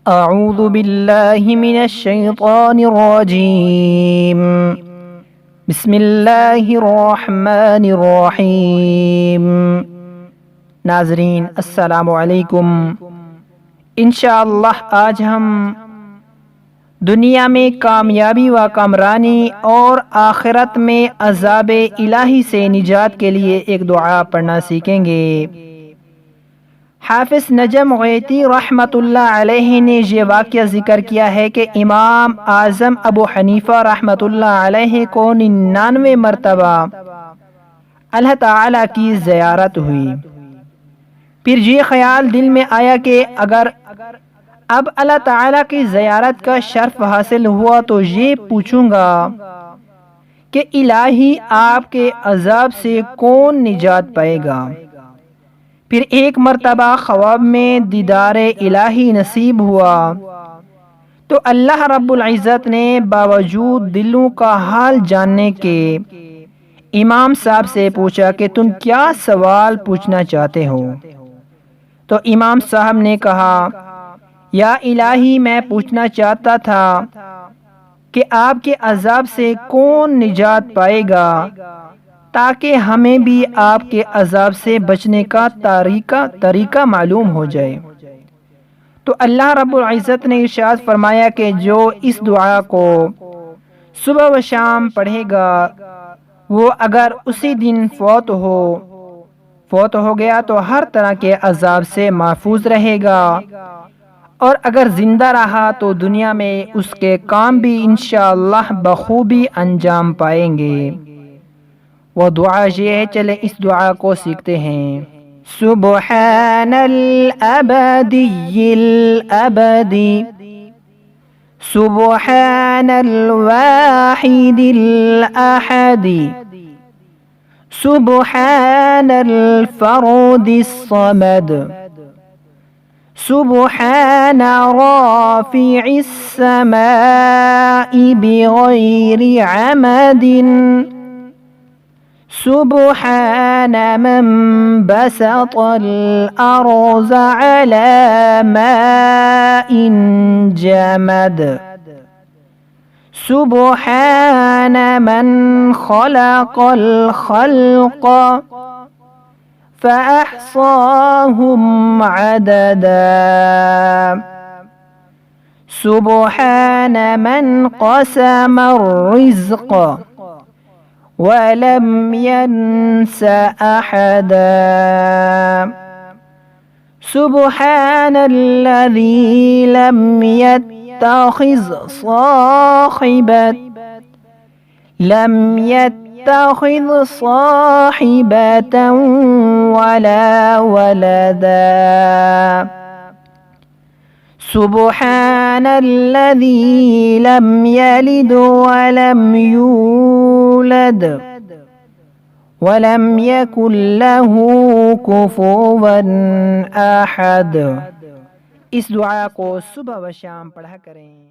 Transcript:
اعوذ باللہ من الشیطان الرجیم بسم اللہ الرحمن الرحیم۔ ناظرین السلام علیکم۔ انشاءاللہ آج ہم دنیا میں کامیابی و کامرانی اور آخرت میں عذاب الہی سے نجات کے لیے ایک دعا پڑھنا سیکھیں گے۔ حافظ نجم غیتی رحمۃ اللہ علیہ نے یہ واقعہ ذکر کیا ہے کہ امام اعظم ابو حنیفہ رحمۃ اللہ علیہ کو 99 مرتبہ اللہ تعالیٰ کی زیارت ہوئی۔ پھر یہ خیال دل میں آیا کہ اگر اب اللہ تعالیٰ کی زیارت کا شرف حاصل ہوا تو یہ پوچھوں گا کہ الہی آپ کے عذاب سے کون نجات پائے گا۔ پھر ایک مرتبہ خواب میں دیدار الہی نصیب ہوا تو اللہ رب العزت نے باوجود دلوں کا حال جاننے کے امام صاحب سے پوچھا کہ تم کیا سوال پوچھنا چاہتے ہو؟ تو امام صاحب نے کہا، یا الہی میں پوچھنا چاہتا تھا کہ آپ کے عذاب سے کون نجات پائے گا تاکہ ہمیں بھی آپ کے عذاب سے بچنے کا طریقہ معلوم ہو جائے۔ تو اللہ رب العزت نے ارشاد فرمایا کہ جو اس دعا کو صبح و شام پڑھے گا وہ اگر اسی دن فوت ہو گیا تو ہر طرح کے عذاب سے محفوظ رہے گا، اور اگر زندہ رہا تو دنیا میں اس کے کام بھی انشاءاللہ بخوبی انجام پائیں گے۔ وہ دعا یہ ہے، چلے اس دعا کو سیکھتے ہیں۔ سبحان الابدی الابدی سبحان الواحد الاحدی سبحان الفرد الصمد سبحان رافع السماء بغیر عمد سبحان من بسط الأرض على ماء جمد سبحان من خلق الخلق فأحصاهم عددا سبحان من قسم الرزق ولم ينس أحدا سبحان الذي لم يتخذ صاحبة ولا ولدا سبحان الذي لم يلد ولم يولد ولم يكن له كفوا أحد۔ اس دعا کو صبح و شام پڑھا کریں۔